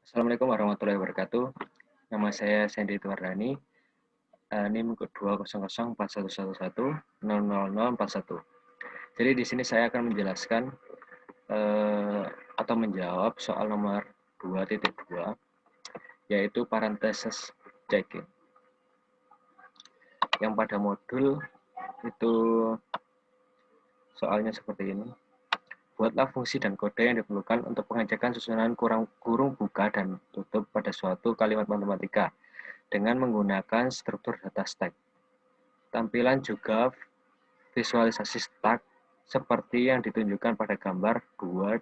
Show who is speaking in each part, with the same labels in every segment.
Speaker 1: Assalamualaikum warahmatullahi wabarakatuh. Nama saya Sandy Tuardani, NIM 2004111000041. Jadi di sini saya akan menjelaskan atau menjawab soal nomor 2.2, yaitu parenthesis checking. Yang pada modul itu soalnya seperti ini. Buatlah fungsi dan kode yang diperlukan untuk pengecekan susunan kurung buka dan tutup pada suatu kalimat matematika dengan menggunakan struktur data stack. Tampilan juga visualisasi stack seperti yang ditunjukkan pada gambar 2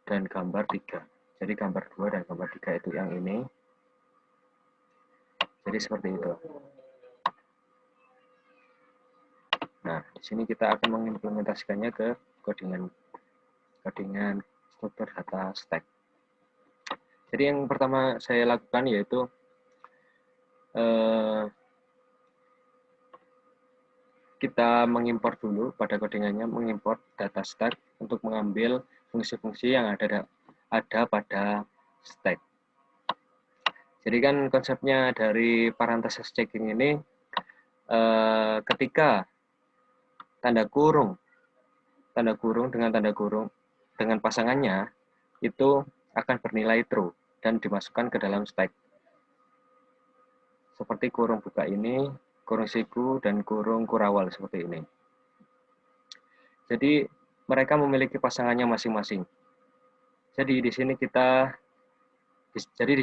Speaker 1: dan gambar 3. Jadi gambar 2 dan gambar 3 itu yang ini. Jadi seperti itu. Nah, di sini kita akan mengimplementasikannya ke codingan struktur data stack. Jadi yang pertama saya lakukan yaitu kita mengimpor dulu pada codingannya, mengimpor data stack untuk mengambil fungsi-fungsi yang ada pada stack. Jadi kan konsepnya dari parenthesis checking ini ketika tanda kurung dengan pasangannya itu akan bernilai true dan dimasukkan ke dalam stack. Seperti kurung buka ini, kurung siku, dan kurung kurawal seperti ini. Jadi mereka memiliki pasangannya masing-masing. Jadi di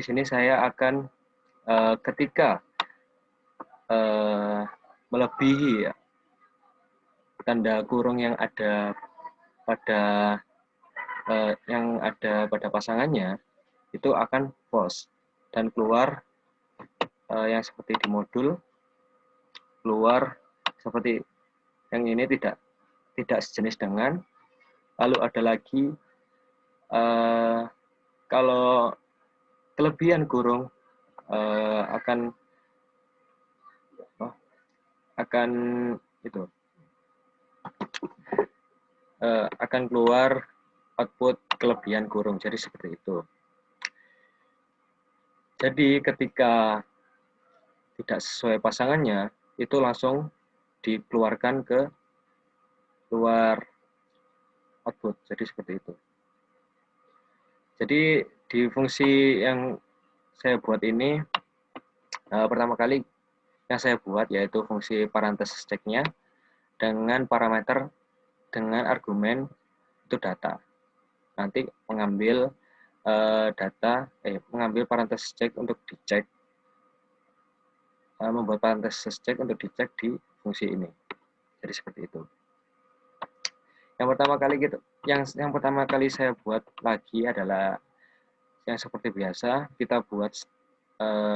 Speaker 1: sini saya akan ketika melebihi tanda kurung yang ada pada pasangannya itu akan false dan keluar yang seperti di modul, keluar seperti yang ini tidak sejenis dengan. Lalu ada lagi kalau kelebihan kurung akan keluar output kelebihan kurung. Jadi seperti itu. Jadi ketika tidak sesuai pasangannya, itu langsung dikeluarkan ke luar output. Jadi seperti itu. Jadi di fungsi yang saya buat ini, pertama kali yang saya buat yaitu fungsi parenthesis check-nya dengan parameter dengan argumen itu data. Nanti mengambil mengambil parenthesis check untuk dicek, membuat parenthesis check untuk dicek di fungsi ini. Jadi seperti itu. Yang pertama kali saya buat lagi adalah yang seperti biasa, kita buat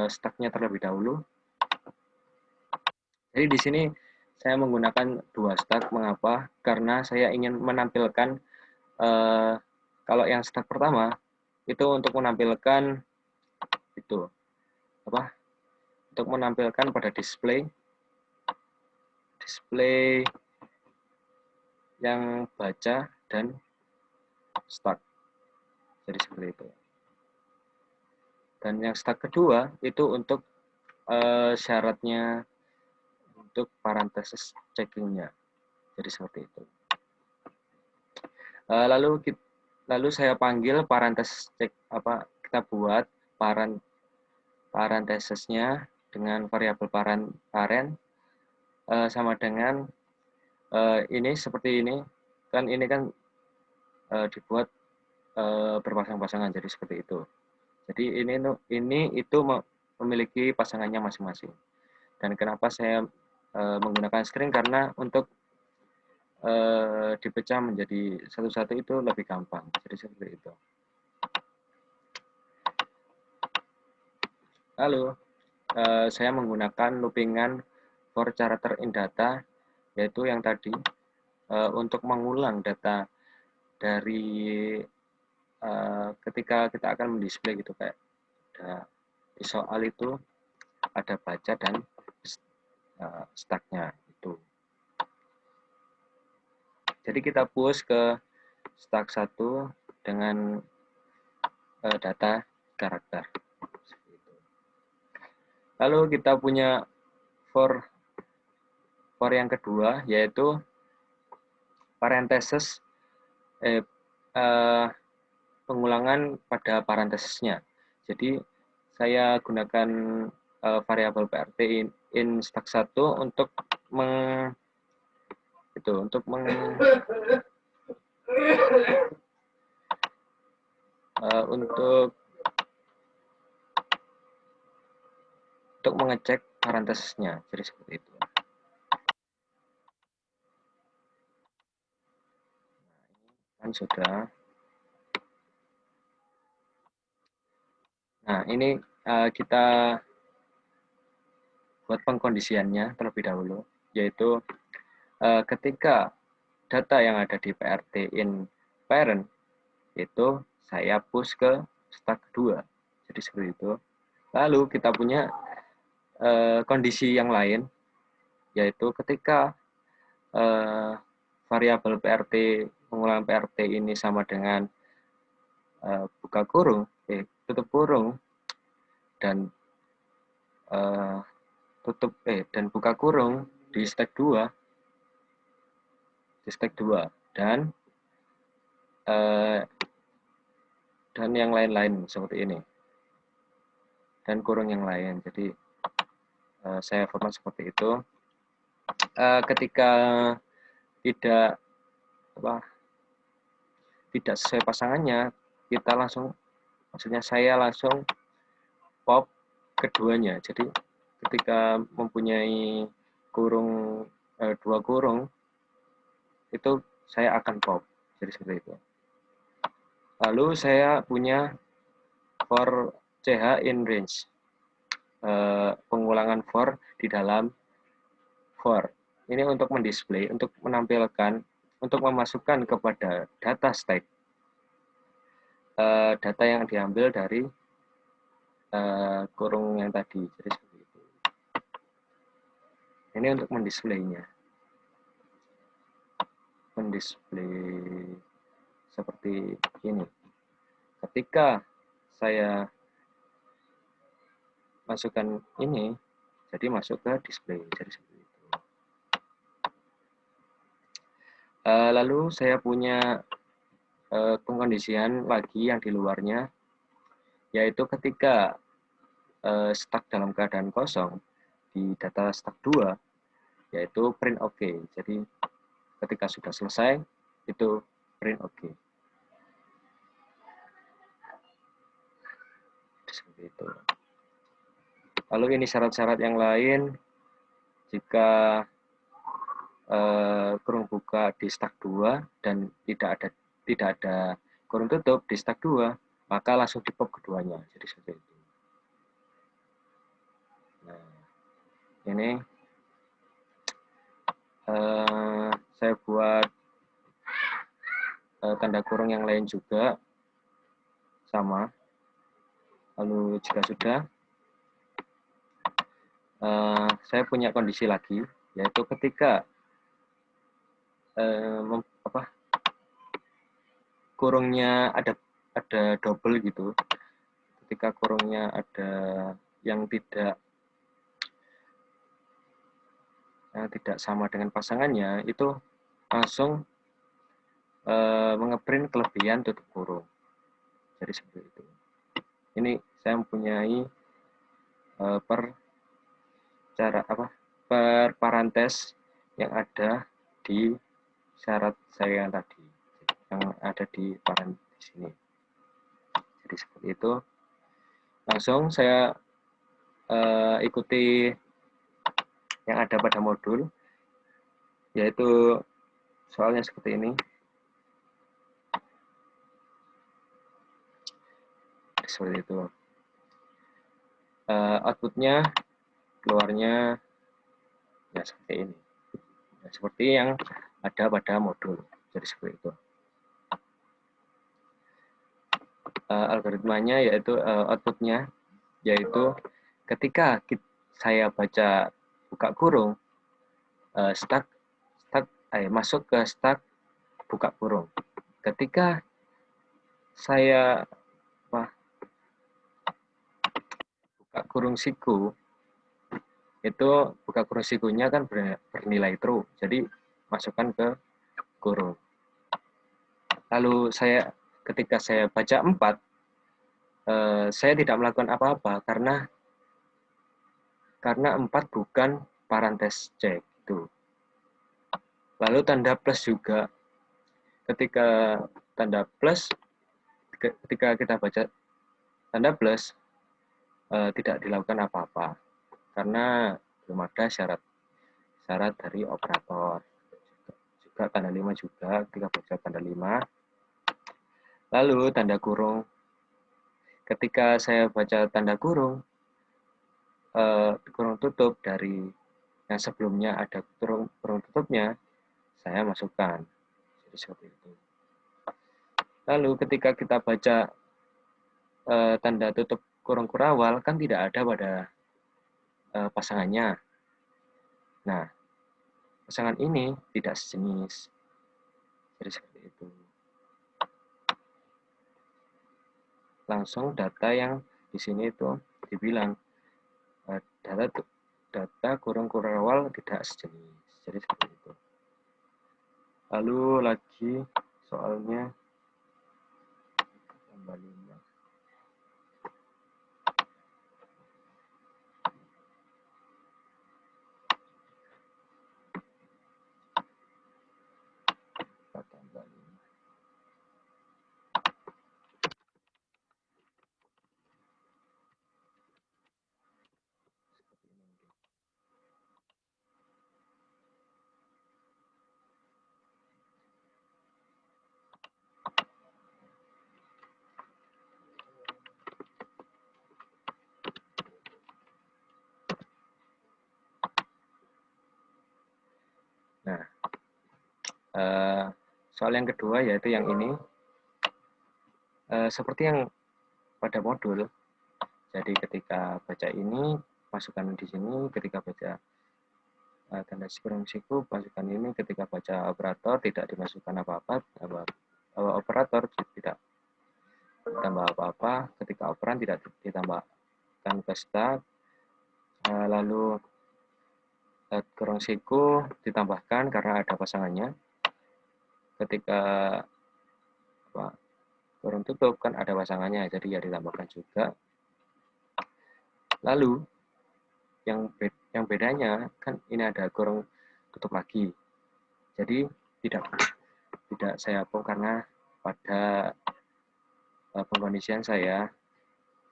Speaker 1: stack-nya terlebih dahulu. Jadi di sini saya menggunakan 2 stack. Mengapa? Karena saya ingin menampilkan kalau yang stack pertama itu untuk menampilkan untuk menampilkan pada display yang baca dan stack. Jadi seperti itu. Dan yang stack kedua itu untuk syaratnya untuk parenthesis checking-nya. Jadi seperti itu. Lalu saya panggil parenthesis check kita buat parenthesisnya dengan variabel parent sama dengan ini seperti ini. Kan ini kan dibuat berpasang-pasangan, jadi seperti itu. Jadi ini itu memiliki pasangannya masing-masing. Dan kenapa saya menggunakan string, karena untuk dipecah menjadi satu-satu itu lebih gampang. Jadi seperti itu. Lalu saya menggunakan loopingan for character in data, yaitu yang tadi untuk mengulang data dari ketika kita akan mendisplay gitu, kayak di soal itu ada baca dan stack-nya itu. Jadi kita push ke stack 1 dengan data karakter. Lalu kita punya for yang kedua, yaitu parenthesis, pengulangan pada parentesisnya. Jadi saya gunakan variabel PRT in stack 1 untuk untuk mengecek parentesisnya. Jadi seperti itu. Kan sudah. Nah, ini kita buat pengkondisiannya terlebih dahulu, yaitu ketika data yang ada di PRT in parent itu saya push ke stack 2. Jadi seperti itu. Lalu kita punya kondisi yang lain, yaitu ketika variabel PRT, pengulangan PRT ini sama dengan buka kurung, tutup kurung, dan dan buka kurung di stack 2, dan yang lain-lain seperti ini, dan kurung yang lain. Jadi saya format seperti itu. Ketika tidak sesuai pasangannya, kita langsung, maksudnya saya langsung pop keduanya. Jadi ketika mempunyai kurung, 2 kurung, itu saya akan pop. Jadi seperti itu. Lalu saya punya for ch in range, pengulangan for di dalam for. Ini untuk mendisplay, untuk menampilkan, untuk memasukkan kepada data stack data yang diambil dari kurung yang tadi. Jadi seperti itu. Ini untuk mendisplaynya. Mendisplay seperti ini. Ketika saya masukkan ini, jadi masuk ke display. Jadi seperti itu. Lalu saya punya pengkondisian lagi yang di luarnya, yaitu ketika stack dalam keadaan kosong di data stack 2, yaitu print OK. Jadi ketika sudah selesai, itu print OK. Seperti itu. Lalu ini syarat-syarat yang lain, jika kurung buka di stack 2 dan tidak ada kurung tutup di stack 2, maka langsung di pop keduanya. Jadi seperti itu. Nah, ini saya buat tanda kurung yang lain juga sama. Lalu jika sudah, saya punya kondisi lagi, yaitu ketika kurungnya ada double gitu. Ketika kurungnya ada yang tidak sama dengan pasangannya, itu langsung mengeprint kelebihan tutup kurung. Jadi seperti itu. Ini saya mempunyai per parantes yang ada di syarat saya yang tadi, yang ada di parantes ini. Jadi seperti itu. Langsung saya ikuti yang ada pada modul, yaitu soalnya seperti ini. Seperti itu. Outputnya, keluarnya ya seperti ini. Ya, seperti yang ada pada modul. Jadi seperti itu. Algoritmanya yaitu outputnya, yaitu ketika saya baca buka kurung, masuk ke stack buka kurung. Ketika saya buka kurung siku, itu buka kurung sikunya kan bernilai true, jadi masukkan ke kurung. Lalu ketika saya baca 4, saya tidak melakukan apa-apa karena 4 bukan parantes C itu. Lalu tanda plus juga, ketika kita baca tanda plus, tidak dilakukan apa-apa karena belum ada syarat dari operator. Juga tanda 5 juga, ketika baca tanda 5. Lalu tanda kurung, ketika saya baca tanda kurung tutup dari yang sebelumnya ada kurung tutupnya, saya masukkan. Jadi seperti itu. Lalu ketika kita baca tanda tutup kurung kurawal, kan tidak ada pada pasangannya. Nah, pasangan ini tidak sejenis. Jadi seperti itu. Langsung data yang di sini itu dibilang data kurung kurawal tidak sejenis. Jadi seperti itu. Lalu lagi soalnya tambah 5. Tambah 5. Nah, soal yang kedua yaitu yang ini, seperti yang pada modul. Jadi ketika baca ini, masukkan di sini. Ketika baca tanda kurung siku, masukkan ini. Ketika baca operator, tidak dimasukkan apa-apa. Operator tidak ditambah apa-apa. Ketika operan tidak ditambahkan pesta. Lalu kurung siku ditambahkan karena ada pasangannya. Ketika kurung tutup kan ada pasangannya, jadi ya ditambahkan juga. Lalu yang bedanya kan ini ada kurung tutup lagi, jadi tidak saya hapus karena pada pengkondisian saya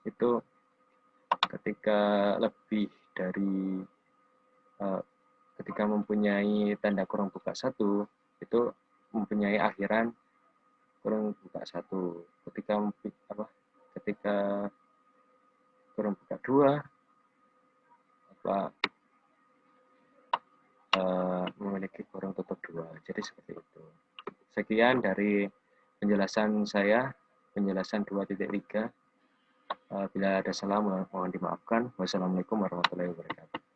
Speaker 1: itu ketika lebih dari ketika mempunyai tanda kurung buka 1 itu mempunyai akhiran kurung buka 1. Ketika kurung buka 2 memiliki kurung tutup 2. Jadi seperti itu. Sekian dari penjelasan saya, penjelasan 2.3. Bila ada salah mohon dimaafkan. Wassalamualaikum warahmatullahi wabarakatuh.